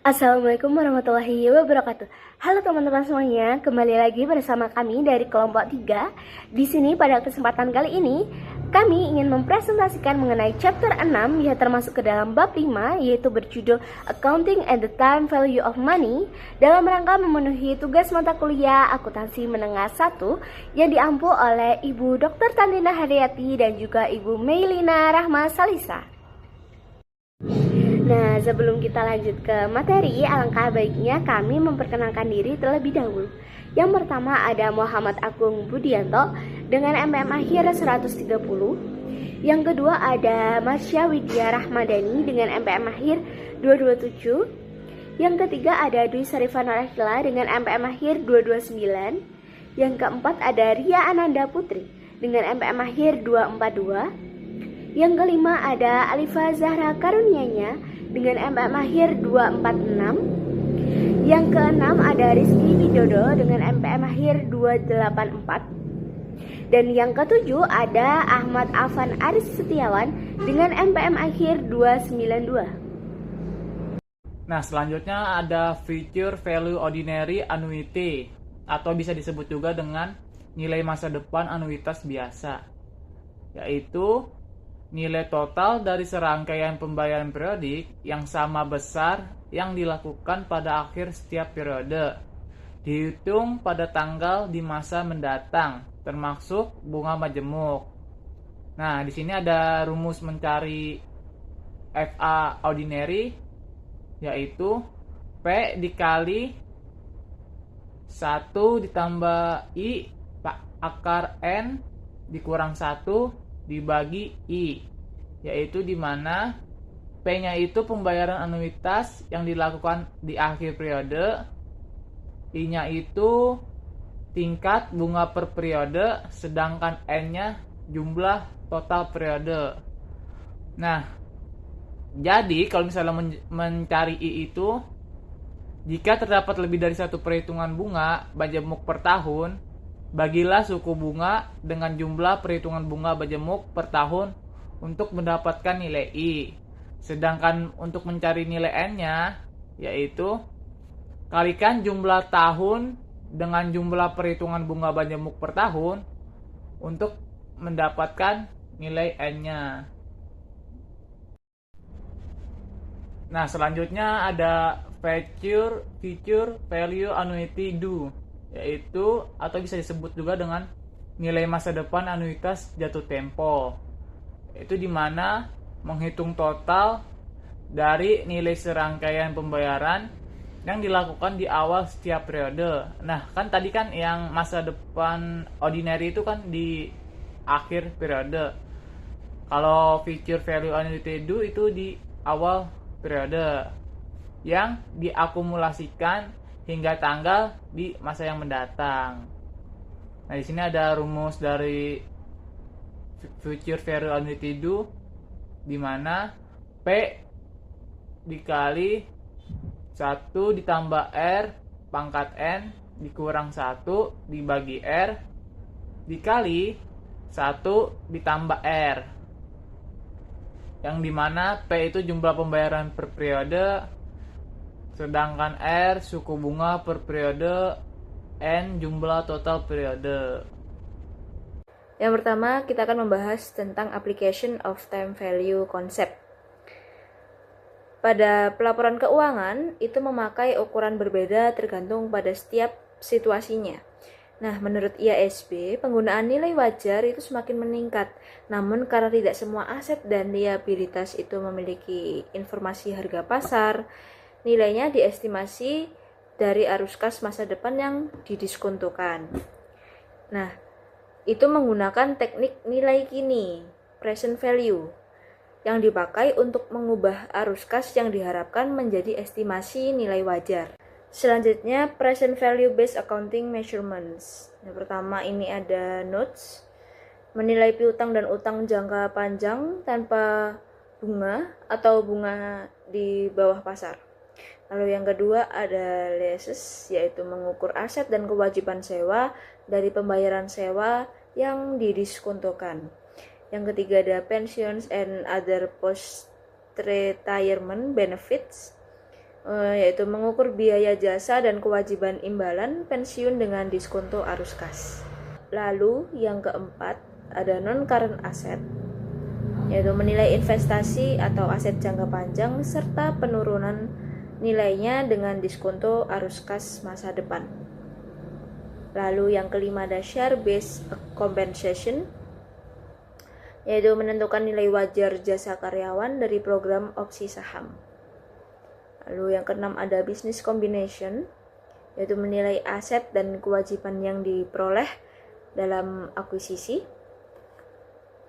Assalamualaikum warahmatullahi wabarakatuh. Halo teman-teman semuanya, kembali lagi bersama kami dari kelompok 3. Di sini pada kesempatan kali ini, kami ingin mempresentasikan mengenai chapter 6 yang termasuk ke dalam bab 5, yaitu berjudul Accounting and the Time Value of Money, dalam rangka memenuhi tugas mata kuliah akuntansi menengah 1 yang diampu oleh Ibu Dr. Tantina Haryati dan juga Ibu Meilina Rahma Salisa. Nah, sebelum kita lanjut ke materi, alangkah baiknya kami memperkenalkan diri terlebih dahulu. Yang pertama ada Muhammad Agung Budianto dengan MPM akhir 130. Yang kedua ada Marsya Widya Rahmadani dengan MPM akhir 227. Yang ketiga ada Dwi Sarifana Rahila dengan MPM akhir 229. Yang keempat ada Ria Ananda Putri dengan MPM akhir 242. Yang kelima ada Alifa Zahra Karunianya dengan MPM akhir 246. Yang keenam ada Rizky Widodo dengan MPM akhir 284. Dan yang ketujuh ada Ahmad Afan Aris Setiawan dengan MPM akhir 292. Nah, selanjutnya ada Future Value Ordinary Annuity atau bisa disebut juga dengan nilai masa depan anuitas biasa, yaitu nilai total dari serangkaian pembayaran periodik yang sama besar yang dilakukan pada akhir setiap periode, dihitung pada tanggal di masa mendatang, termasuk bunga majemuk. Nah, di sini ada rumus mencari FA ordinary, yaitu P dikali 1 ditambah I akar N dikurang 1 dibagi I, yaitu dimana P-nya itu pembayaran anuitas yang dilakukan di akhir periode, I-nya itu tingkat bunga per periode, sedangkan N-nya jumlah total periode. Nah, jadi kalau misalnya mencari I itu, jika terdapat lebih dari satu perhitungan bunga bajemuk per tahun, bagilah suku bunga dengan jumlah perhitungan bunga bajemuk per tahun untuk mendapatkan nilai I. Sedangkan untuk mencari nilai N-nya, yaitu kalikan jumlah tahun dengan jumlah perhitungan bunga bajemuk per tahun untuk mendapatkan nilai N-nya. Nah, selanjutnya ada Future Value Annuity Due, yaitu atau bisa disebut juga dengan nilai masa depan anuitas jatuh tempo, itu dimana menghitung total dari nilai serangkaian pembayaran yang dilakukan di awal setiap periode. Nah, kan tadi kan yang masa depan ordinary itu kan di akhir periode. Kalau future value annuity due itu di awal periode yang diakumulasikan hingga tanggal di masa yang mendatang. Nah, di sini ada rumus dari future value annuity due, di mana P dikali 1 ditambah R pangkat N dikurang 1 dibagi R dikali 1 ditambah R, yang dimana P itu jumlah pembayaran per periode, sedangkan R suku bunga per periode, N jumlah total periode. Yang pertama, kita akan membahas tentang application of time value concept. Pada pelaporan keuangan, itu memakai ukuran berbeda tergantung pada setiap situasinya. Nah, menurut IASB, penggunaan nilai wajar itu semakin meningkat. Namun, karena tidak semua aset dan liabilitas itu memiliki informasi harga pasar, nilainya diestimasi dari arus kas masa depan yang didiskontokan. Nah, itu menggunakan teknik nilai kini, present value, yang dipakai untuk mengubah arus kas yang diharapkan menjadi estimasi nilai wajar. Selanjutnya, present value based accounting measurements. Yang pertama ini ada notes, menilai piutang dan utang jangka panjang tanpa bunga atau bunga di bawah pasar. Lalu yang kedua ada leases, yaitu mengukur aset dan kewajiban sewa dari pembayaran sewa yang didiskontokan. Yang ketiga ada pensions and other post retirement benefits, yaitu mengukur biaya jasa dan kewajiban imbalan pensiun dengan diskonto arus kas. Lalu yang keempat ada non-current asset, yaitu menilai investasi atau aset jangka panjang serta penurunan nilainya dengan diskonto arus kas masa depan. Lalu yang kelima ada share based compensation, yaitu menentukan nilai wajar jasa karyawan dari program opsi saham. Lalu yang keenam ada business combination, yaitu menilai aset dan kewajiban yang diperoleh dalam akuisisi.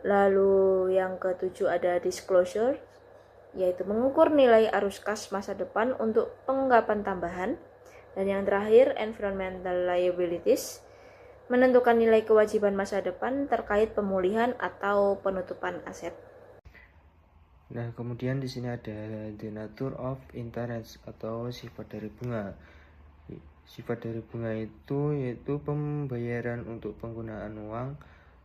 Lalu yang ketujuh ada disclosure, yaitu mengukur nilai arus kas masa depan untuk pengungkapan tambahan. Dan yang terakhir environmental liabilities, menentukan nilai kewajiban masa depan terkait pemulihan atau penutupan aset. Nah, kemudian di sini ada the nature of interest atau sifat dari bunga. Sifat dari bunga itu yaitu pembayaran untuk penggunaan uang,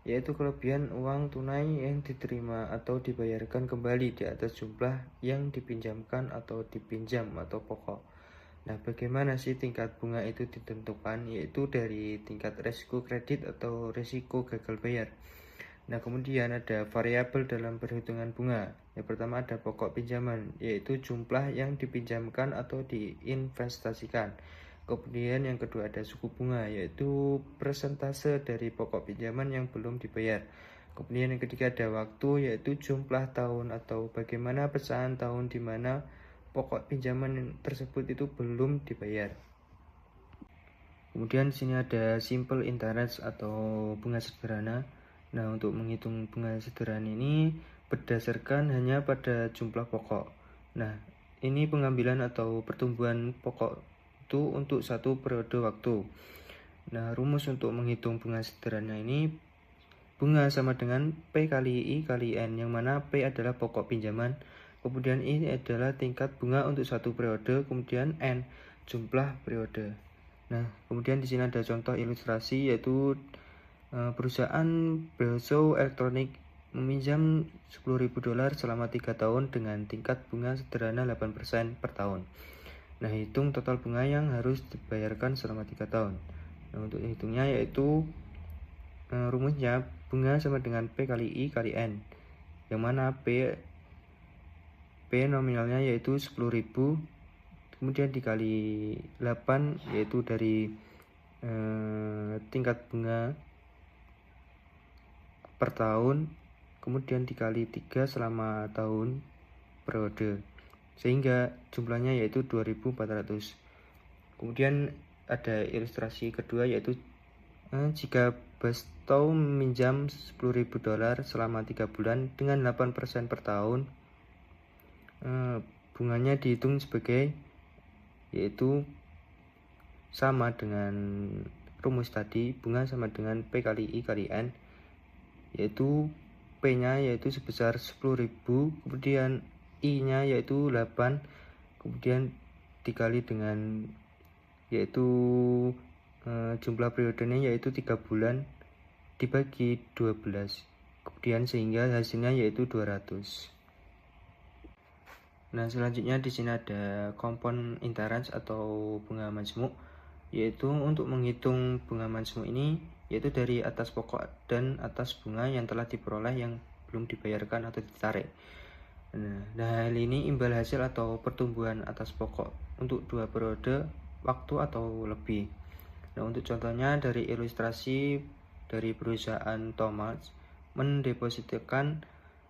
yaitu kelebihan uang tunai yang diterima atau dibayarkan kembali di atas jumlah yang dipinjamkan atau dipinjam atau pokok. Nah, bagaimana sih tingkat bunga itu ditentukan? Yaitu dari tingkat risiko kredit atau risiko gagal bayar. Nah, kemudian ada variabel dalam perhitungan bunga. Yang pertama ada pokok pinjaman, yaitu jumlah yang dipinjamkan atau diinvestasikan. Kemudian yang kedua ada suku bunga, yaitu persentase dari pokok pinjaman yang belum dibayar. Kemudian yang ketiga ada waktu, yaitu jumlah tahun atau bagaimana pecahan tahun di mana pokok pinjaman tersebut itu belum dibayar. Kemudian di sini ada simple interest atau bunga sederhana. Nah, untuk menghitung bunga sederhana ini berdasarkan hanya pada jumlah pokok. Nah, ini pengambilan atau pertumbuhan pokok itu untuk satu periode waktu. Nah, rumus untuk menghitung bunga sederhana ini, bunga sama dengan P kali I kali N, yang mana P adalah pokok pinjaman, kemudian I adalah tingkat bunga untuk satu periode, kemudian N jumlah periode. Nah, kemudian di sini ada contoh ilustrasi, yaitu perusahaan Browser Elektronik meminjam $10.000 selama 3 tahun dengan tingkat bunga sederhana 8% per tahun. Nah, hitung total bunga yang harus dibayarkan selama 3 tahun. Nah, untuk hitungnya yaitu rumusnya bunga sama dengan P kali I kali N, yang mana P nominalnya yaitu 10.000, kemudian dikali 8 yaitu dari tingkat bunga per tahun, kemudian dikali 3 selama tahun periode, sehingga jumlahnya yaitu 2.400. Kemudian ada ilustrasi kedua, yaitu jika Bastow meminjam $10.000 selama 3 bulan dengan 8% per tahun, bunganya dihitung sebagai, yaitu sama dengan rumus tadi, bunga sama dengan P kali I kali N, yaitu P nya yaitu sebesar 10.000, kemudian I nya yaitu 8, kemudian dikali dengan yaitu jumlah periodenya yaitu 3 bulan dibagi 12, kemudian sehingga hasilnya yaitu 200. Nah, selanjutnya di sini ada compound interest atau bunga majmuk, yaitu untuk menghitung bunga majmuk ini yaitu dari atas pokok dan atas bunga yang telah diperoleh yang belum dibayarkan atau ditarik. Nah, hal ini imbal hasil atau pertumbuhan atas pokok untuk 2 periode waktu atau lebih. Nah, untuk contohnya dari ilustrasi dari perusahaan Thomas mendepositkan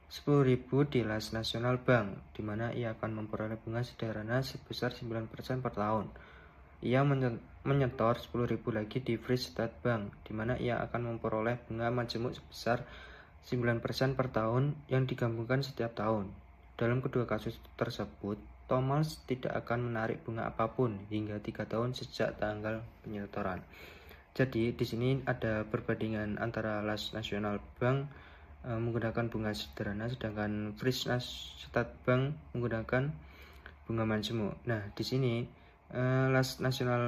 10.000 di Las National Bank, di mana ia akan memperoleh bunga sederhana sebesar 9% per tahun. Ia menyetor 10.000 lagi di Free State Bank, di mana ia akan memperoleh bunga majemuk sebesar 9% per tahun yang digabungkan setiap tahun. Dalam kedua kasus tersebut, Thomas tidak akan menarik bunga apapun hingga 3 tahun sejak tanggal penyetoran. Jadi di sini ada perbandingan antara Las National Bank menggunakan bunga sederhana, sedangkan Free State Bank menggunakan bunga majemuk. Nah, di sini Las National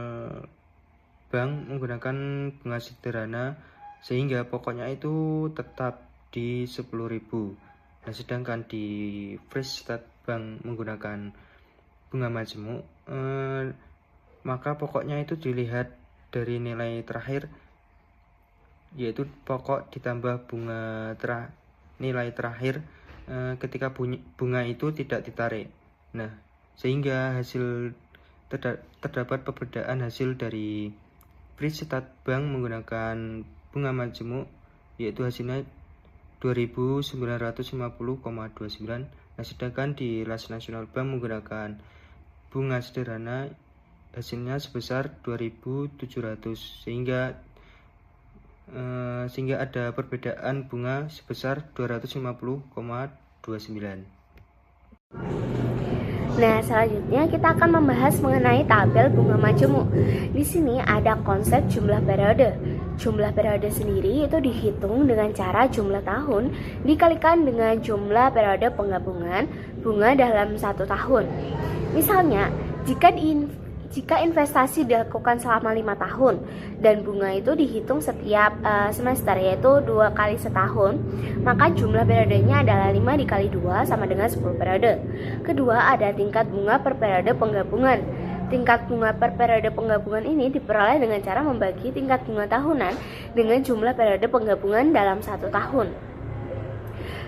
Bank menggunakan bunga sederhana sehingga pokoknya itu tetap di 10.000. Nah, sedangkan di Free State Bank menggunakan bunga majemuk, maka pokoknya itu dilihat dari nilai terakhir, yaitu pokok ditambah nilai terakhir ketika bunga itu tidak ditarik. Nah, sehingga terdapat perbedaan hasil dari Bridgestone Bank menggunakan bunga majemuk, yaitu hasilnya 2.950,29. Nah, sedangkan di Las National Bank menggunakan bunga sederhana, hasilnya sebesar 2.700, sehingga ada perbedaan bunga sebesar 250,29. Nah, selanjutnya kita akan membahas mengenai tabel bunga majemuk. Di sini ada konsep jumlah periode. Jumlah periode sendiri itu dihitung dengan cara jumlah tahun dikalikan dengan jumlah periode penggabungan bunga dalam satu tahun. Misalnya, jika investasi dilakukan selama 5 tahun dan bunga itu dihitung setiap semester, yaitu 2 kali setahun, maka jumlah periodenya adalah 5 dikali 2 sama dengan 10 periode. Kedua, ada tingkat bunga per periode penggabungan. Tingkat bunga per periode penggabungan ini diperoleh dengan cara membagi tingkat bunga tahunan dengan jumlah periode penggabungan dalam satu tahun.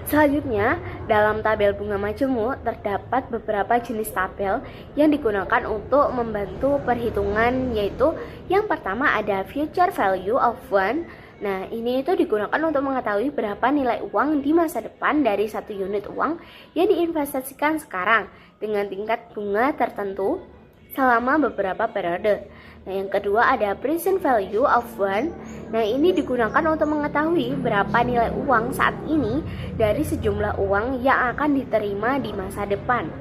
Selanjutnya, dalam tabel bunga majemuk terdapat beberapa jenis tabel yang digunakan untuk membantu perhitungan, yaitu yang pertama ada future value of one. Nah, ini itu digunakan untuk mengetahui berapa nilai uang di masa depan dari satu unit uang yang diinvestasikan sekarang dengan tingkat bunga tertentu selama beberapa periode. Nah, yang kedua ada present value of one. Nah, ini digunakan untuk mengetahui berapa nilai uang saat ini dari sejumlah uang yang akan diterima di masa depan.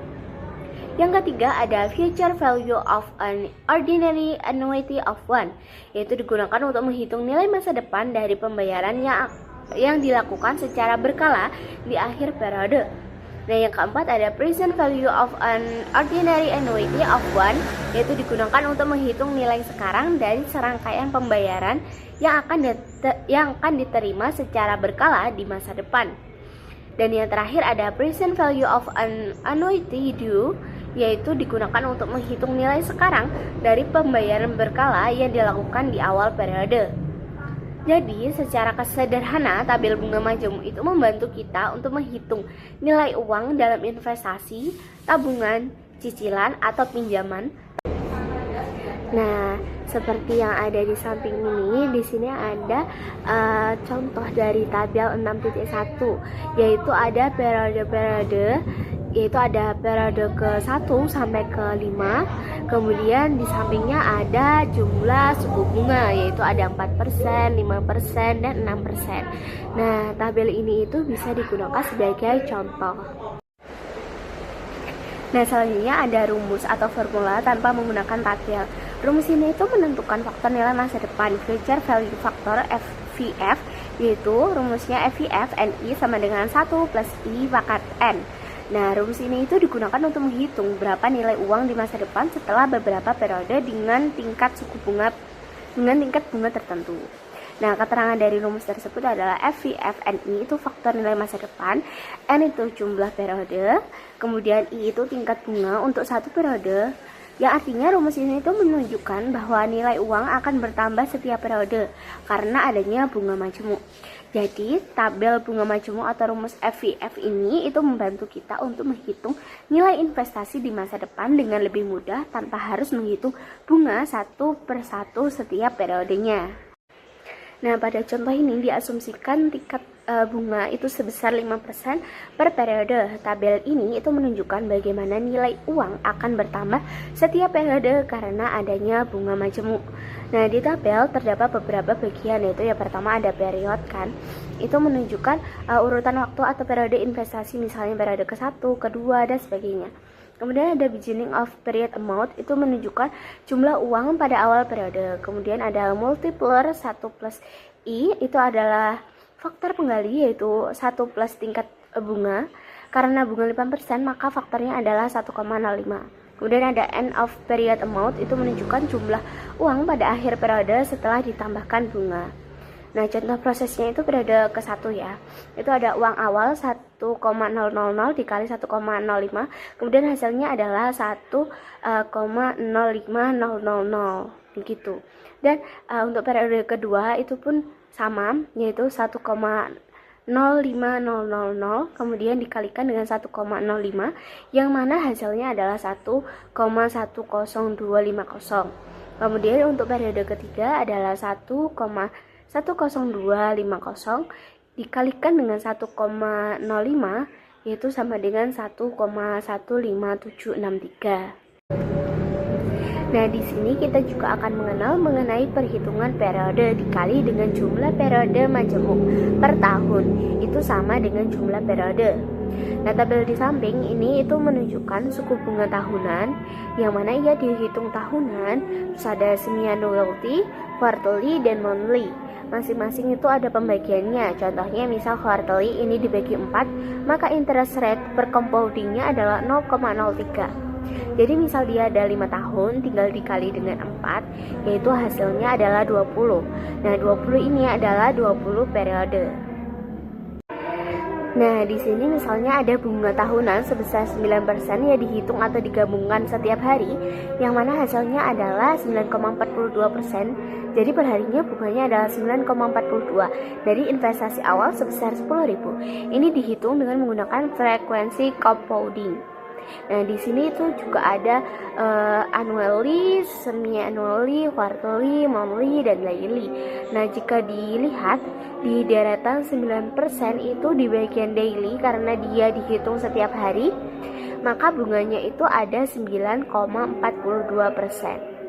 Yang ketiga ada future value of an ordinary annuity of one, yaitu digunakan untuk menghitung nilai masa depan dari pembayaran yang dilakukan secara berkala di akhir periode. Nah, yang keempat ada present value of an ordinary annuity of one, yaitu digunakan untuk menghitung nilai sekarang dari serangkaian pembayaran yang akan diterima secara berkala di masa depan. Dan yang terakhir ada present value of an annuity due, yaitu digunakan untuk menghitung nilai sekarang dari pembayaran berkala yang dilakukan di awal periode. Jadi, secara sederhana, tabel bunga majemuk itu membantu kita untuk menghitung nilai uang dalam investasi, tabungan, cicilan, atau pinjaman. Nah, seperti yang ada di samping ini, di sini ada contoh dari tabel 6.1, yaitu ada periode-periode, yaitu ada periode ke-1 sampai ke-5. Kemudian di sampingnya ada jumlah suku bunga, yaitu ada 4%, 5%, dan 6%. Nah, tabel ini itu bisa digunakan sebagai contoh. Nah, selanjutnya ada rumus atau formula tanpa menggunakan tabel. Rumus ini itu menentukan faktor nilai masa depan, future value factor FVF, yaitu rumusnya FVF NI sama dengan 1 plus I pangkat N. Nah, rumus ini itu digunakan untuk menghitung berapa nilai uang di masa depan setelah beberapa periode dengan tingkat bunga tertentu. Nah, keterangan dari rumus tersebut adalah FVFNI itu faktor nilai masa depan, N itu jumlah periode, kemudian I itu tingkat bunga untuk satu periode. Yang artinya rumus ini itu menunjukkan bahwa nilai uang akan bertambah setiap periode karena adanya bunga majemuk. Jadi, tabel bunga majemuk atau rumus FVF ini itu membantu kita untuk menghitung nilai investasi di masa depan dengan lebih mudah tanpa harus menghitung bunga satu persatu setiap periodenya. Nah, pada contoh ini diasumsikan tingkat bunga itu sebesar 5% per periode. Tabel ini itu menunjukkan bagaimana nilai uang akan bertambah setiap periode karena adanya bunga majemuk. Nah, di tabel terdapat beberapa bagian, yaitu yang pertama ada period kan. Itu menunjukkan urutan waktu atau periode investasi, misalnya periode ke-1, kedua, dan sebagainya. Kemudian ada beginning of period amount, itu menunjukkan jumlah uang pada awal periode. Kemudian ada multiplier 1 plus I, itu adalah faktor penggali, yaitu 1 plus tingkat bunga. Karena bunga 5%, maka faktornya adalah 1,05. Kemudian ada end of period amount, itu menunjukkan jumlah uang pada akhir periode setelah ditambahkan bunga. Nah, contoh prosesnya itu periode ke-1 ya. Itu ada uang awal 1,000 dikali 1,05, kemudian hasilnya adalah 1,05000 begitu. Dan untuk periode kedua itu pun sama, yaitu 1,05000 kemudian dikalikan dengan 1,05 yang mana hasilnya adalah 1,10250. Kemudian untuk periode ketiga adalah 1,10250 dikalikan dengan 1,05 yaitu sama dengan 1,15763. Nah, di sini kita juga akan mengenal mengenai perhitungan periode dikali dengan jumlah periode majemuk per tahun. Itu sama dengan jumlah periode. Nah, tabel di samping ini itu menunjukkan suku bunga tahunan yang mana ia dihitung tahunan, terus ada semi-annuity, quarterly, dan monthly. Masing-masing itu ada pembagiannya. Contohnya misal quarterly ini dibagi 4, maka interest rate per compoundingnya adalah 0,03. Jadi misal dia ada 5 tahun, tinggal dikali dengan 4, yaitu hasilnya adalah 20. Nah, 20 ini adalah 20 periode. Nah, di sini misalnya ada bunga tahunan sebesar 9% yang dihitung atau digabungkan setiap hari, yang mana hasilnya adalah 9,42%. Jadi perharinya bunganya adalah 9,42 dari investasi awal sebesar 10.000. Ini dihitung dengan menggunakan frekuensi compounding. Nah, di sini itu juga ada annually, semi-annually, quarterly, monthly, dan daily. Nah, jika dilihat di deretan 9% itu di bagian daily karena dia dihitung setiap hari, maka bunganya itu ada 9,42%.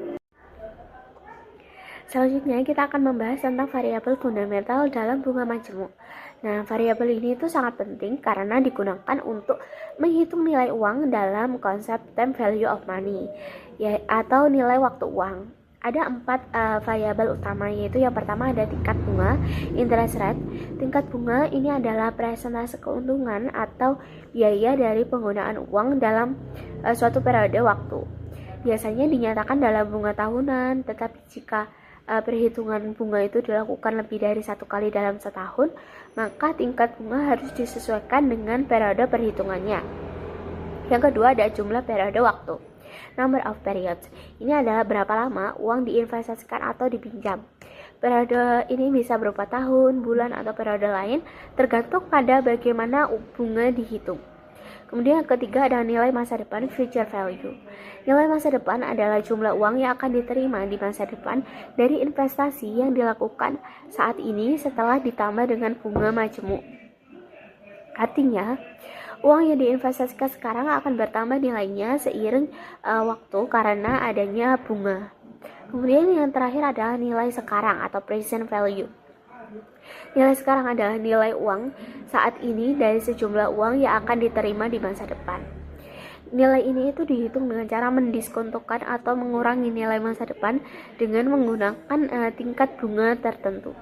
Selanjutnya kita akan membahas tentang variabel fundamental dalam bunga majemuk. Nah, variabel ini itu sangat penting karena digunakan untuk menghitung nilai uang dalam konsep time value of money, ya, atau nilai waktu uang. Ada 4 variabel utama, yaitu yang pertama ada tingkat bunga, interest rate. Tingkat bunga ini adalah persentase keuntungan atau biaya dari penggunaan uang dalam suatu periode waktu. Biasanya dinyatakan dalam bunga tahunan, tetapi jika perhitungan bunga itu dilakukan lebih dari 1 kali dalam setahun, maka tingkat bunga harus disesuaikan dengan periode perhitungannya. Yang kedua ada jumlah periode waktu, number of periods. Ini adalah berapa lama uang diinvestasikan atau dipinjam. Periode ini bisa berupa tahun, bulan, atau periode lain, tergantung pada bagaimana bunga dihitung. Kemudian yang ketiga adalah nilai masa depan, future value. Nilai masa depan adalah jumlah uang yang akan diterima di masa depan dari investasi yang dilakukan saat ini setelah ditambah dengan bunga majemuk. Artinya, uang yang diinvestasikan sekarang akan bertambah nilainya seiring waktu karena adanya bunga. Kemudian yang terakhir adalah nilai sekarang atau present value. Nilai sekarang adalah nilai uang saat ini dari sejumlah uang yang akan diterima di masa depan. Nilai ini itu dihitung dengan cara mendiskontokan atau mengurangi nilai masa depan dengan menggunakan tingkat bunga tertentu.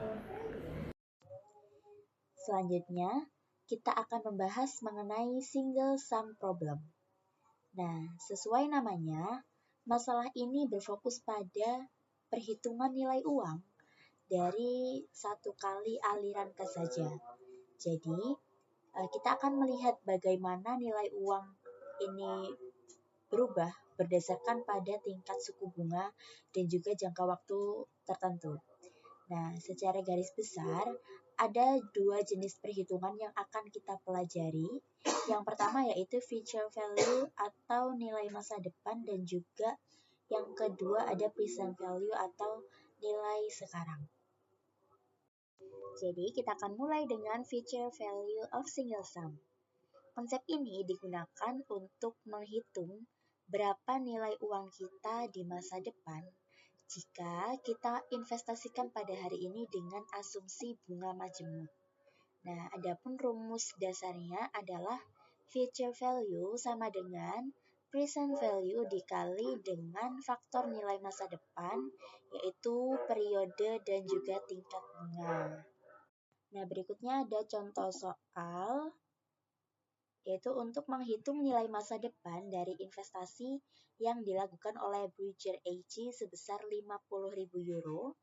Selanjutnya, kita akan membahas mengenai single sum problem. Nah, sesuai namanya, masalah ini berfokus pada perhitungan nilai uang dari satu kali aliran kas saja. Jadi, kita akan melihat bagaimana nilai uang ini berubah berdasarkan pada tingkat suku bunga dan juga jangka waktu tertentu. Nah, secara garis besar, ada 2 jenis perhitungan yang akan kita pelajari. Yang pertama yaitu future value atau nilai masa depan, dan juga yang kedua ada present value atau nilai sekarang. Jadi, kita akan mulai dengan future value of single sum. Konsep ini digunakan untuk menghitung berapa nilai uang kita di masa depan jika kita investasikan pada hari ini dengan asumsi bunga majemuk. Nah, adapun rumus dasarnya adalah future value sama dengan present value dikali dengan faktor nilai masa depan, yaitu periode dan juga tingkat bunga. Nah, berikutnya ada contoh soal, yaitu untuk menghitung nilai masa depan dari investasi yang dilakukan oleh Bridger AG sebesar 50.000 euro.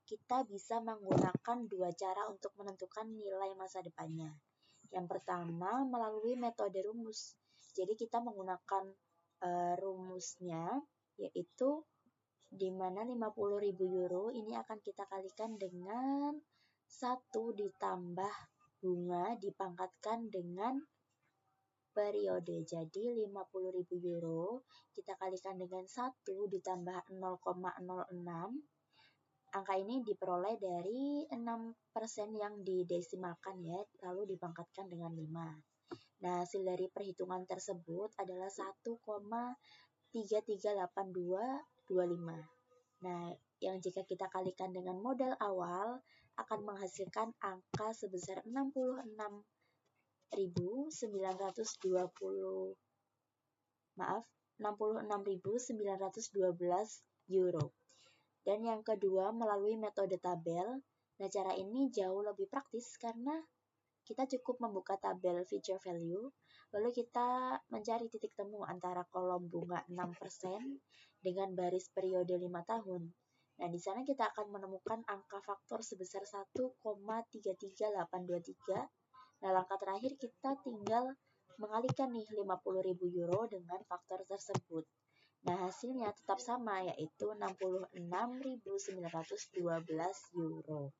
Kita bisa menggunakan 2 cara untuk menentukan nilai masa depannya. Yang pertama melalui metode rumus. Jadi kita menggunakan rumusnya, yaitu di mana 50.000 euro ini akan kita kalikan dengan 1 ditambah bunga dipangkatkan dengan periode. Jadi 50.000 euro kita kalikan dengan 1 ditambah 0,06. Angka ini diperoleh dari 6% yang didesimalkan ya, lalu dipangkatkan dengan 5. Nah, hasil dari perhitungan tersebut adalah 1,338225. Nah, yang jika kita kalikan dengan modal awal akan menghasilkan angka sebesar 66.912 euro. Dan yang kedua melalui metode tabel. Nah, cara ini jauh lebih praktis karena kita cukup membuka tabel future value, lalu kita mencari titik temu antara kolom bunga 6% dengan baris periode 5 tahun. Nah, di sana kita akan menemukan angka faktor sebesar 1,33823. Nah, langkah terakhir kita tinggal mengalikan nih 50.000 euro dengan faktor tersebut. Nah, hasilnya tetap sama, yaitu 66.912 euro.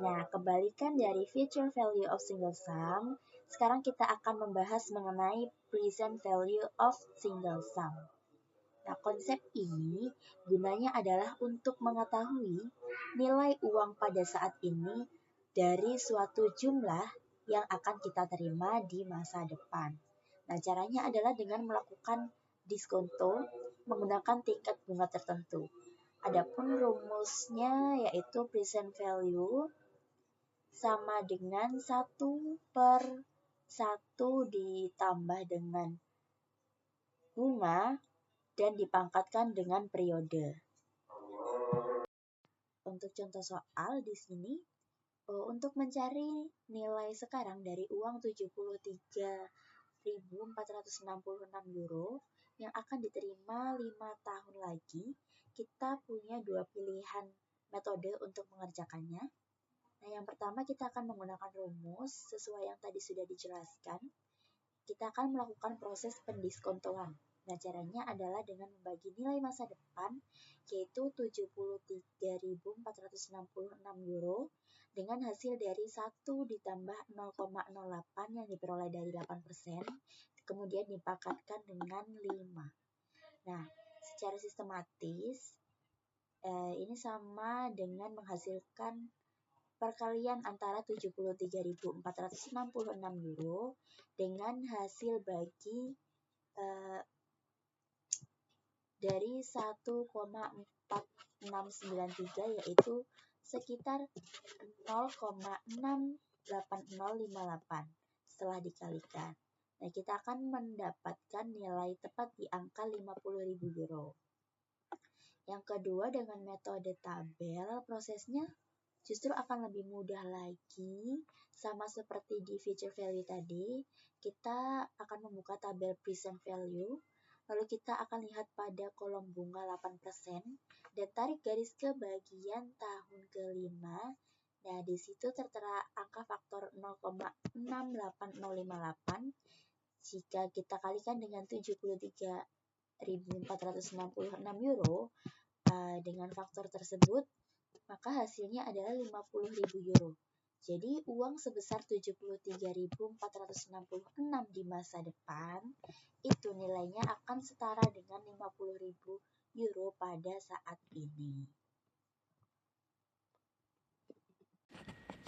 Nah, kebalikan dari future value of single sum, sekarang kita akan membahas mengenai present value of single sum. Nah, konsep ini gunanya adalah untuk mengetahui nilai uang pada saat ini dari suatu jumlah yang akan kita terima di masa depan. Nah, caranya adalah dengan melakukan diskonto menggunakan tingkat bunga tertentu. Adapun rumusnya yaitu present value sama dengan 1/1 ditambah dengan bunga dan dipangkatkan dengan periode. Untuk contoh soal di sini, untuk mencari nilai sekarang dari uang 73.466 euro yang akan diterima 5 tahun lagi, kita punya dua pilihan metode untuk mengerjakannya. Nah, yang pertama kita akan menggunakan rumus sesuai yang tadi sudah dijelaskan. Kita akan melakukan proses pendiskontoan. Nah, caranya adalah dengan membagi nilai masa depan, yaitu 73.466 euro, dengan hasil dari 1 ditambah 0,08 yang diperoleh dari 8%, kemudian dipangkatkan dengan 5. Nah, secara sistematis, ini sama dengan menghasilkan perkalian antara 73.466 euro dengan hasil bagi dari 1,4693 yaitu sekitar 0,68058 setelah dikalikan. Nah, kita akan mendapatkan nilai tepat di angka 50.000 euro. Yang kedua, dengan metode tabel, prosesnya justru akan lebih mudah lagi, sama seperti di future value tadi, kita akan membuka tabel present value, lalu kita akan lihat pada kolom bunga 8% dan tarik garis ke bagian tahun kelima. Nah, di situ tertera angka faktor 0,68058. Jika kita kalikan dengan 73.466 euro dengan faktor tersebut, maka hasilnya adalah 50.000 euro. Jadi uang sebesar 73.466 di masa depan itu nilainya akan setara dengan 50.000 euro pada saat ini.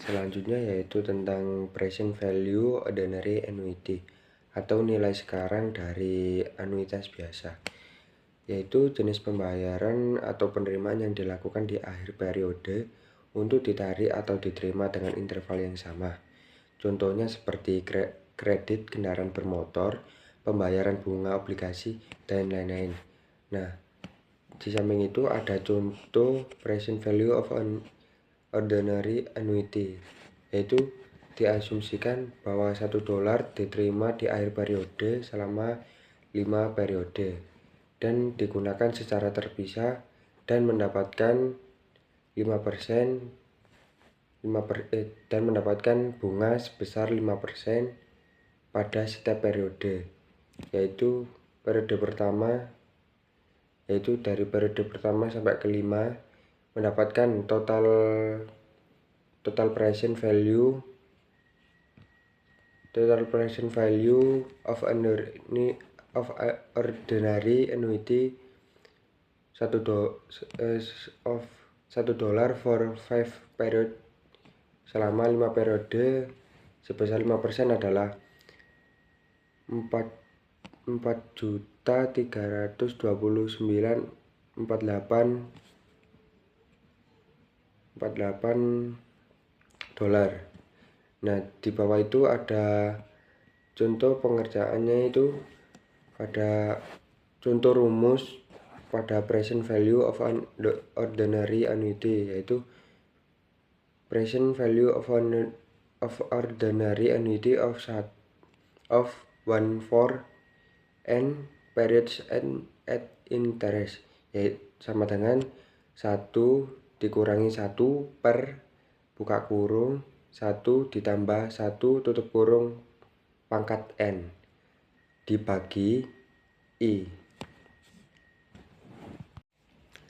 Selanjutnya yaitu tentang present value ordinary annuity atau nilai sekarang dari anuitas biasa, yaitu jenis pembayaran atau penerimaan yang dilakukan di akhir periode untuk ditarik atau diterima dengan interval yang sama. Contohnya seperti kredit kendaraan bermotor, pembayaran bunga obligasi, dan lain-lain. Nah, di samping itu ada contoh present value of an ordinary annuity, yaitu diasumsikan bahwa $1 diterima di akhir periode selama 5 periode dan digunakan secara terpisah dan mendapatkan 5% dan mendapatkan bunga sebesar 5% pada setiap periode, yaitu periode pertama, yaitu dari periode pertama sampai kelima mendapatkan total present value of ordinary annuity $1 for 5 period selama 5 periode sebesar 5% adalah 4.329.48 dolar. Nah, di bawah itu ada contoh pengerjaannya, itu pada contoh rumus pada present value of an ordinary annuity, yaitu present value of ordinary annuity of 1/4 and periods and at interest, yaitu sama dengan 1 dikurangi 1 per buka kurung 1 ditambah 1 tutup kurung pangkat N dibagi I.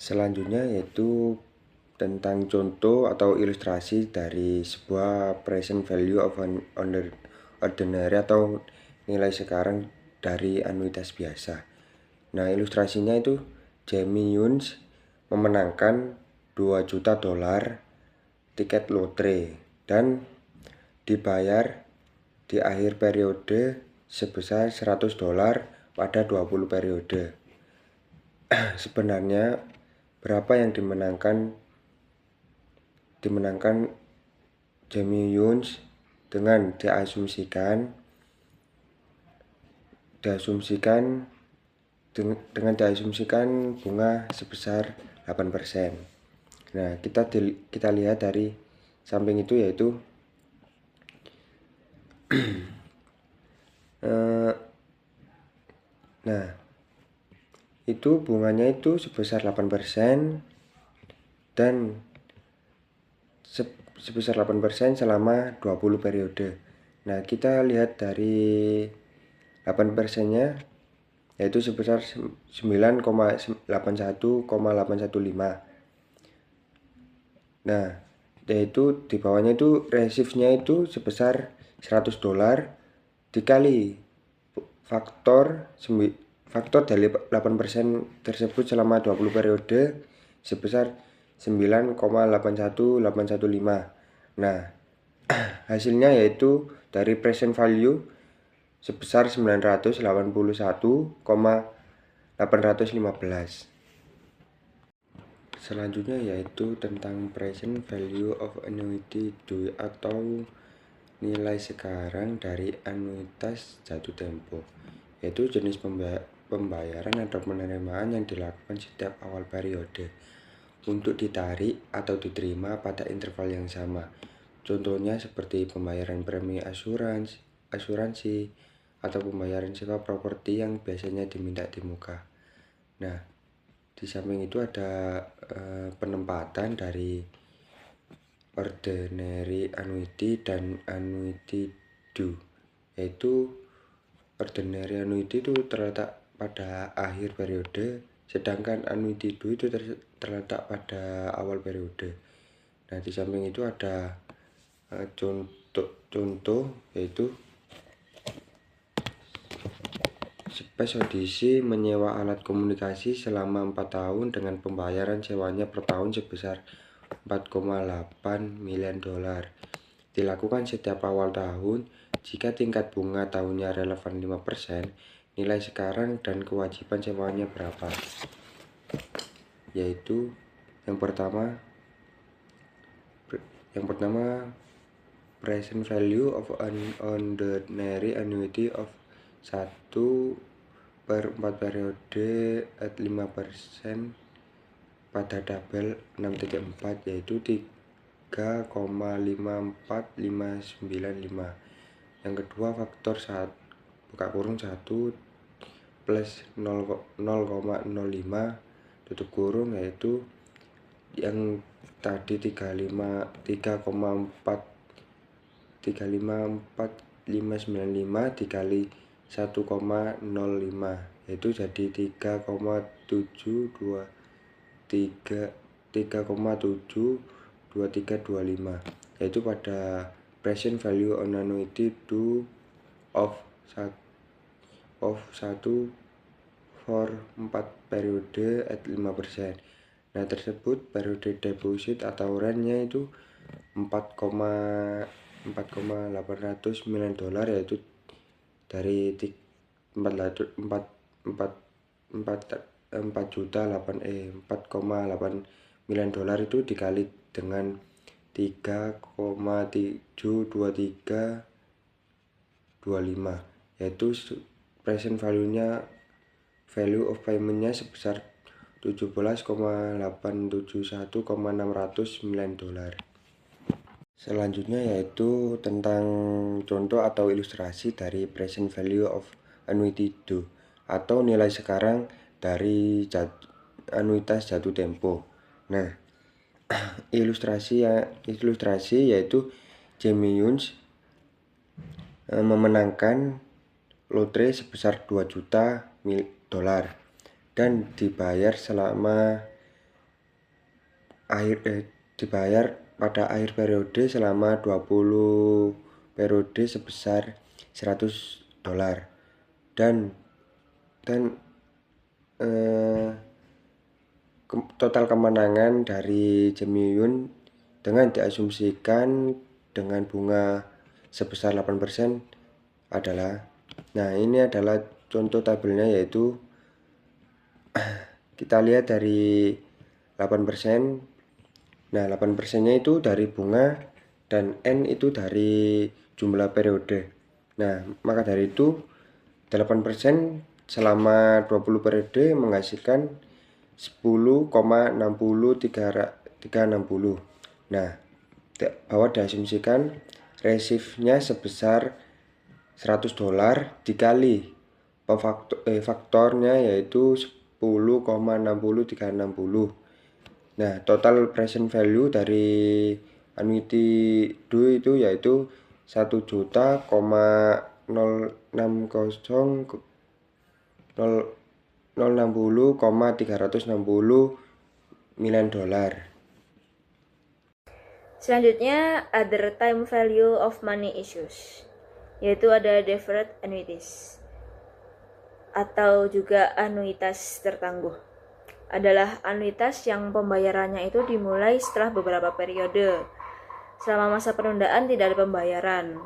Selanjutnya yaitu tentang contoh atau ilustrasi dari sebuah present value of an ordinary atau nilai sekarang dari anuitas biasa. Nah, ilustrasinya itu Jamie Yunes memenangkan $2 juta tiket lotre dan dibayar di akhir periode sebesar $100 pada 20 periode. Sebenarnya berapa yang dimenangkan Jamie Yunes dengan diasumsikan bunga sebesar 8%. Nah, kita lihat dari samping itu, yaitu nah, itu bunganya itu sebesar 8% dan sebesar 8% selama 20 periode. Nah, kita lihat dari 8%-nya yaitu sebesar 9,81,815. Nah, yaitu di bawahnya itu resifnya itu sebesar $100 dikali faktor dari 8% tersebut selama 20 periode sebesar 9,81815. Nah, hasilnya yaitu dari present value sebesar 981,815. Selanjutnya yaitu tentang present value of annuity due atau nilai sekarang dari anuitas jatuh tempo, yaitu jenis pembayaran atau penerimaan yang dilakukan setiap awal periode untuk ditarik atau diterima pada interval yang sama. Contohnya seperti pembayaran premi asuransi atau pembayaran sewa properti yang biasanya diminta di muka. Nah, di samping itu ada penempatan dari ordinary annuity dan annuity due, yaitu ordinary annuity itu terletak pada akhir periode, sedangkan annuity due itu terletak pada awal periode. Nah, di samping itu ada contoh yaitu Space Odyssey menyewa alat komunikasi selama 4 tahun dengan pembayaran sewanya per tahun sebesar $4,8 miliar. Dilakukan setiap awal tahun. Jika tingkat bunga tahunnya relevan 5%, nilai sekarang dan kewajiban sewanya berapa? Yaitu yang pertama present value of an ordinary annuity of 1/4 periode at 5% pada tabel 6.4, yaitu 3,54595. Yang kedua faktor 1 plus 0,05 tutup kurung, yaitu yang tadi 3,54595 dikali 1,05 yaitu jadi 3,72325 yaitu pada present value on annuity due of 1 for 4 periode at 5%. Nah, tersebut periode deposit atau rentnya itu $4,809 yaitu dari 4,89 itu dikali dengan 3,72325 yaitu present value of payment-nya sebesar $17,871,609. Selanjutnya yaitu tentang contoh atau ilustrasi dari present value of annuity due atau nilai sekarang dari anuitas jatuh tempo. Nah, ilustrasi yaitu Jamie Yuns memenangkan lotre sebesar $2 juta dan dibayar pada akhir periode selama 20 periode sebesar $100 dan total kemenangan dari Jamie Yuns dengan diasumsikan dengan bunga sebesar 8% adalah, nah ini adalah contoh tabelnya, yaitu kita lihat dari 8%. Nah, 8%-nya itu dari bunga dan N itu dari jumlah periode. Nah, maka dari itu 8% selama 20 periode menghasilkan 10,60360. Nah, bahwa diasumsikan resifnya sebesar $100 dikali faktornya yaitu 10,60360. Nah, total present value dari annuity due itu yaitu 1.060,360 Selanjutnya, other time value of money issues, yaitu ada deferred annuities atau juga anuitas tertangguh. Adalah anuitas yang pembayarannya itu dimulai setelah beberapa periode. Selama masa penundaan tidak ada pembayaran.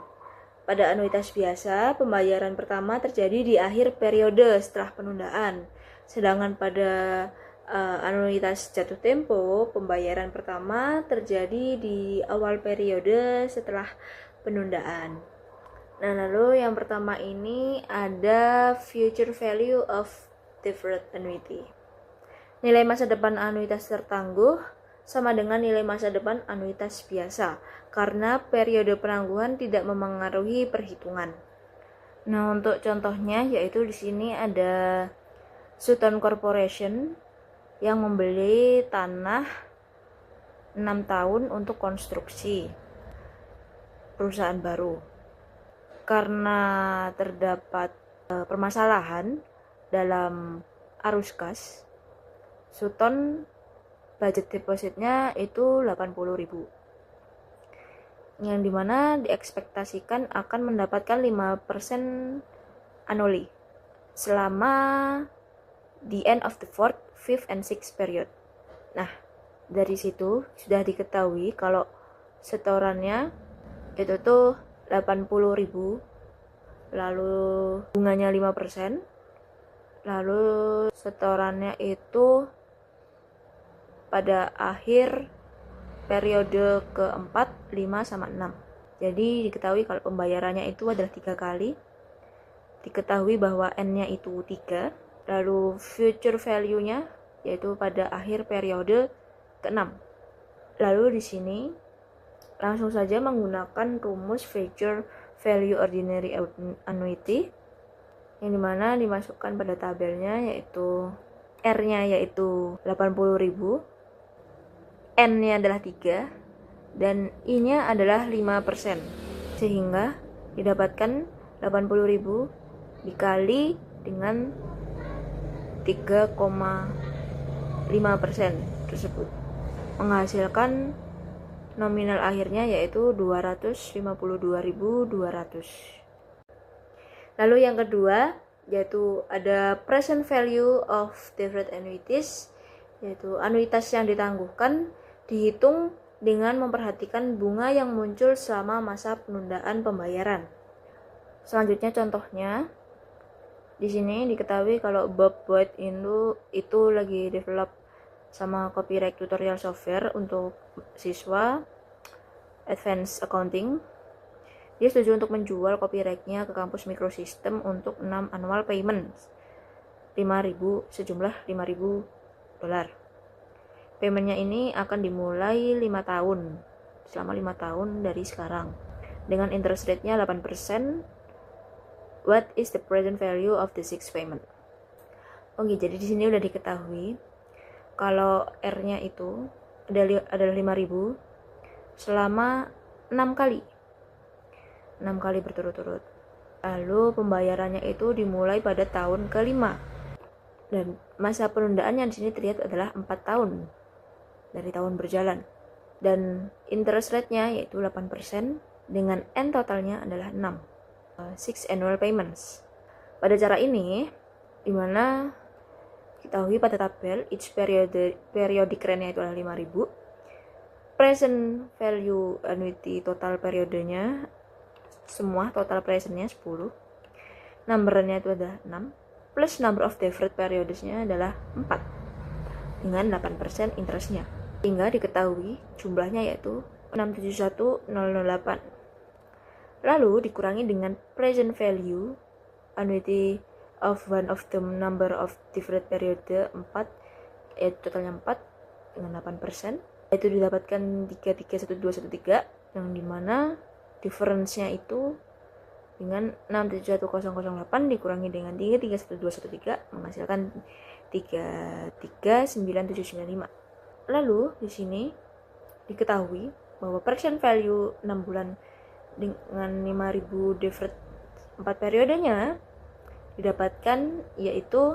Pada anuitas biasa, pembayaran pertama terjadi di akhir periode setelah penundaan. Sedangkan pada anuitas jatuh tempo, pembayaran pertama terjadi di awal periode setelah penundaan. Nah, lalu yang pertama ini ada future value of deferred annuity. Nilai masa depan anuitas tertangguh sama dengan nilai masa depan anuitas biasa, karena periode penangguhan tidak memengaruhi perhitungan. Nah, untuk contohnya yaitu di sini ada Sutton Corporation yang membeli tanah 6 tahun untuk konstruksi perusahaan baru. Karena terdapat permasalahan dalam arus kas, Sutton budget depositnya itu 80.000, yang dimana diekspektasikan akan mendapatkan 5% annually selama the end of the 4th, 5th, and 6th period. Nah, dari situ sudah diketahui kalau setorannya itu tuh 80.000, lalu bunganya 5%, lalu setorannya itu pada akhir periode keempat, 5 sama 6. Jadi diketahui kalau pembayarannya itu adalah 3 kali. Diketahui bahwa N-nya itu 3. Lalu future value-nya yaitu pada akhir periode ke-6. Lalu di sini langsung saja menggunakan rumus future value ordinary annuity yang dimana dimasukkan pada tabelnya, yaitu R-nya yaitu 80.000, N-nya adalah 3 dan I-nya adalah 5%, sehingga didapatkan 80.000 dikali dengan 3,5% tersebut menghasilkan nominal akhirnya yaitu 252.200. Lalu yang kedua yaitu ada present value of deferred annuities, yaitu anuitas yang ditangguhkan dihitung dengan memperhatikan bunga yang muncul selama masa penundaan pembayaran. Selanjutnya contohnya, di sini diketahui kalau Bob Boyd itu lagi develop sama copyright tutorial software untuk siswa Advanced Accounting. Dia setuju untuk menjual copyrightnya ke kampus Microsystem untuk 6 annual payments, 5.000 sejumlah $5.000. Paymentnya ini akan dimulai 5 tahun, selama 5 tahun dari sekarang, dengan interest rate-nya 8%. What is the present value of the sixth payment? Oke, jadi di sini udah diketahui kalau R-nya itu adalah 5.000 selama 6 kali. 6 kali berturut-turut. Lalu pembayarannya itu dimulai pada tahun ke-5. Dan masa penundaannya di sini terlihat adalah 4 tahun dari tahun berjalan. Dan interest rate-nya yaitu 8% dengan N totalnya adalah 6. 6 annual payments. Pada cara ini, dimana diketahui pada tabel each periodic rate-nya itu adalah 5.000. Present value annuity total periodenya semua total presentnya 10. Numbernya itu ada 6 plus number of deferred periodesnya adalah 4 dengan 8% interestnya, sehingga diketahui jumlahnya yaitu 671.008. Lalu dikurangi dengan present value annuity of one of the number of deferred period 4, yaitu totalnya 4 dengan 8%, yaitu didapatkan 331.213, yang dimana difference-nya itu dengan 671.008 dikurangi dengan 331.213 menghasilkan 339.795. Lalu di sini diketahui bahwa present value 6 bulan dengan 5.000 deferred 4 periodenya didapatkan yaitu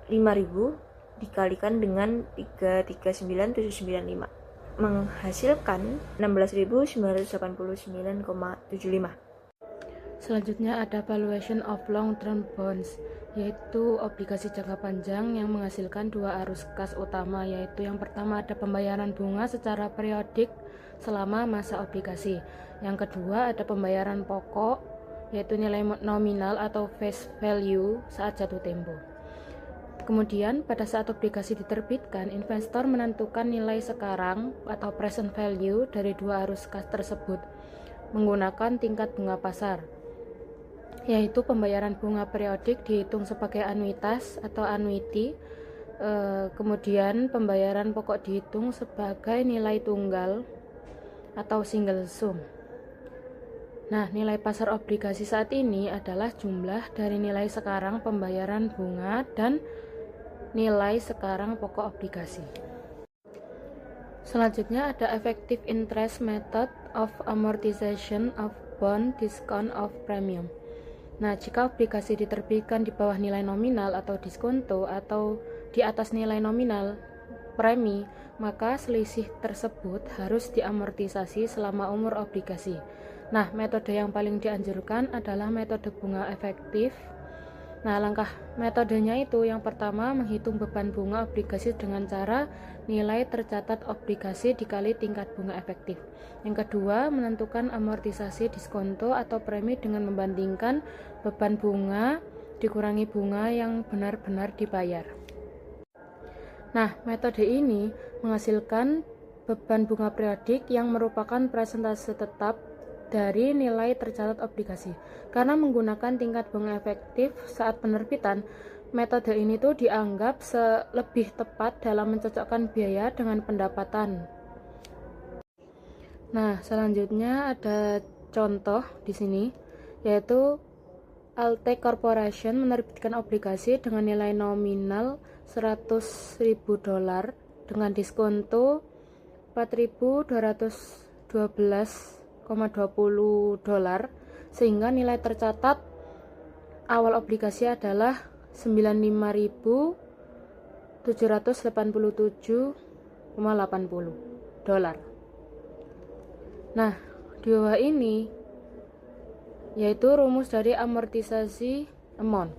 5.000 dikalikan dengan 339.795 menghasilkan 16.989,75. Selanjutnya ada valuation of long term bonds, yaitu obligasi jangka panjang yang menghasilkan 2 arus kas utama, yaitu yang pertama ada pembayaran bunga secara periodik selama masa obligasi. Yang kedua ada pembayaran pokok, yaitu nilai nominal atau face value saat jatuh tempo. Kemudian pada saat obligasi diterbitkan, investor menentukan nilai sekarang atau present value dari 2 arus kas tersebut menggunakan tingkat bunga pasar, yaitu pembayaran bunga periodik dihitung sebagai anuitas atau annuity, kemudian pembayaran pokok dihitung sebagai nilai tunggal atau single sum. Nah, nilai pasar obligasi saat ini adalah jumlah dari nilai sekarang pembayaran bunga dan nilai sekarang pokok obligasi. Selanjutnya ada effective interest method of amortization of bond discount of premium. Nah, jika obligasi diterbitkan di bawah nilai nominal atau diskonto atau di atas nilai nominal premi, maka selisih tersebut harus diamortisasi selama umur obligasi. Nah, metode yang paling dianjurkan adalah metode bunga efektif. Nah, langkah metodenya itu yang pertama menghitung beban bunga obligasi dengan cara nilai tercatat obligasi dikali tingkat bunga efektif. Yang kedua, menentukan amortisasi diskonto atau premi dengan membandingkan beban bunga dikurangi bunga yang benar-benar dibayar. Nah, metode ini menghasilkan beban bunga periodik yang merupakan persentase tetap dari nilai tercatat obligasi. Karena menggunakan tingkat bunga efektif saat penerbitan, metode ini tuh dianggap lebih tepat dalam mencocokkan biaya dengan pendapatan. Nah, selanjutnya ada contoh di sini, yaitu Altec Corporation menerbitkan obligasi dengan nilai nominal $100.000 dengan diskonto 4.212,20 dolar, sehingga nilai tercatat awal obligasi adalah 95.787,80 dolar. Nah, di bawah ini yaitu rumus dari amortisasi amount,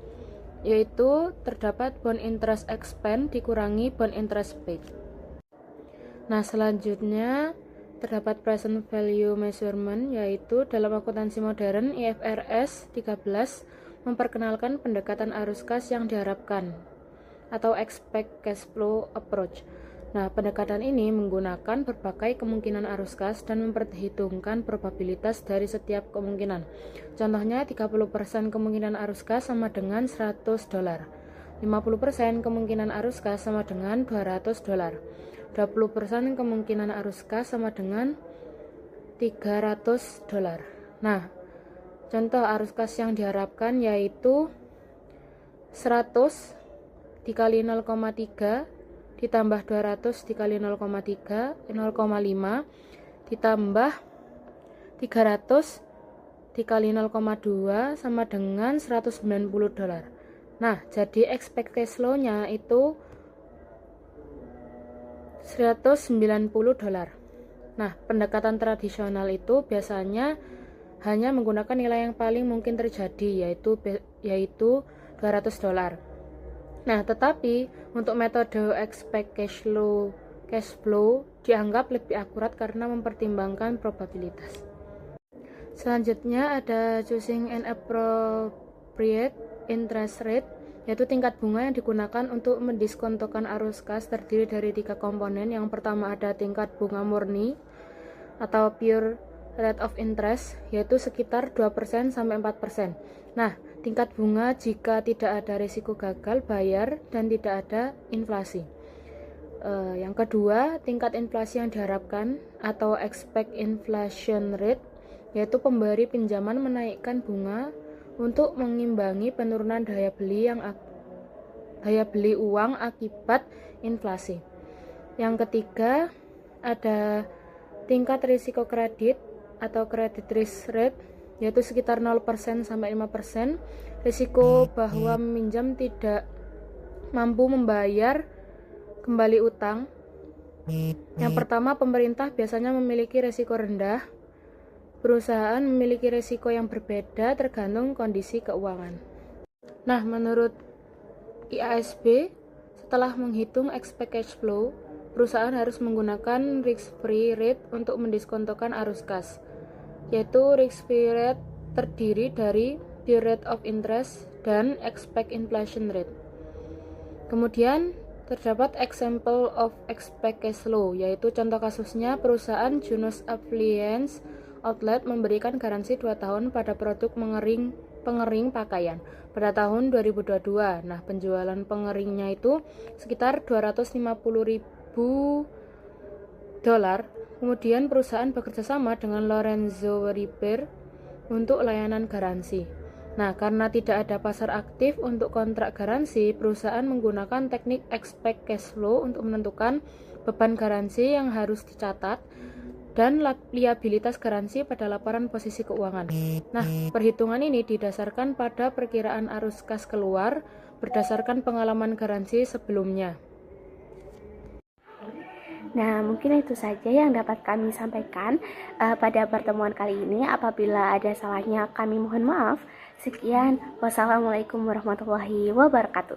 yaitu terdapat bond interest expense dikurangi bond interest paid. Nah, selanjutnya terdapat present value measurement, yaitu dalam akuntansi modern IFRS 13 memperkenalkan pendekatan arus kas yang diharapkan atau expect cash flow approach. Nah, pendekatan ini menggunakan berbagai kemungkinan arus kas dan memperhitungkan probabilitas dari setiap kemungkinan. Contohnya, 30% kemungkinan arus kas sama dengan 100 dolar. 50% kemungkinan arus kas sama dengan 200 dolar. 20% kemungkinan arus kas sama dengan 300 dolar. Nah, contoh arus kas yang diharapkan yaitu 100 dikali 0,3 ditambah 200 dikali 0,3, 0,5 ditambah 300 dikali 0,2 sama dengan 190 dolar. Nah, jadi expect cash flow-nya itu 190 dolar. Nah, pendekatan tradisional itu biasanya hanya menggunakan nilai yang paling mungkin terjadi, yaitu 200 dolar. Nah, tetapi untuk metode expect cash flow dianggap lebih akurat karena mempertimbangkan probabilitas. Selanjutnya ada choosing an appropriate interest rate, yaitu tingkat bunga yang digunakan untuk mendiskontokan arus kas terdiri dari 3 komponen. Yang pertama ada tingkat bunga murni atau pure rate of interest, yaitu sekitar 2% sampai 4%. Nah, tingkat bunga jika tidak ada risiko gagal bayar dan tidak ada inflasi. Yang kedua, tingkat inflasi yang diharapkan atau expect inflation rate, yaitu pemberi pinjaman menaikkan bunga untuk mengimbangi penurunan daya beli uang akibat inflasi. Yang ketiga, ada tingkat risiko kredit atau credit risk rate, yaitu sekitar 0% sampai 5%, risiko bahwa meminjam tidak mampu membayar kembali utang. Yang pertama, pemerintah biasanya memiliki risiko rendah, perusahaan memiliki risiko yang berbeda tergantung kondisi keuangan. Nah, menurut IASB, setelah menghitung expect cash flow, perusahaan harus menggunakan risk-free rate untuk mendiskontokan arus kas, yaitu risk-free rate terdiri dari pure rate of interest dan expect inflation rate. Kemudian terdapat example of expect cash flow, yaitu contoh kasusnya perusahaan Junos Appliance Outlet memberikan garansi 2 tahun pada produk pengering pakaian pada tahun 2022. Nah, penjualan pengeringnya itu sekitar 250.000 dolar. Kemudian perusahaan bekerja sama dengan Lorenzo Repair untuk layanan garansi. Nah, karena tidak ada pasar aktif untuk kontrak garansi, perusahaan menggunakan teknik expect cash flow untuk menentukan beban garansi yang harus dicatat dan liabilitas garansi pada laporan posisi keuangan. Nah, perhitungan ini didasarkan pada perkiraan arus kas keluar berdasarkan pengalaman garansi sebelumnya. Nah, mungkin itu saja yang dapat kami sampaikan pada pertemuan kali ini. Apabila ada salahnya, kami mohon maaf. Sekian, wassalamualaikum warahmatullahi wabarakatuh.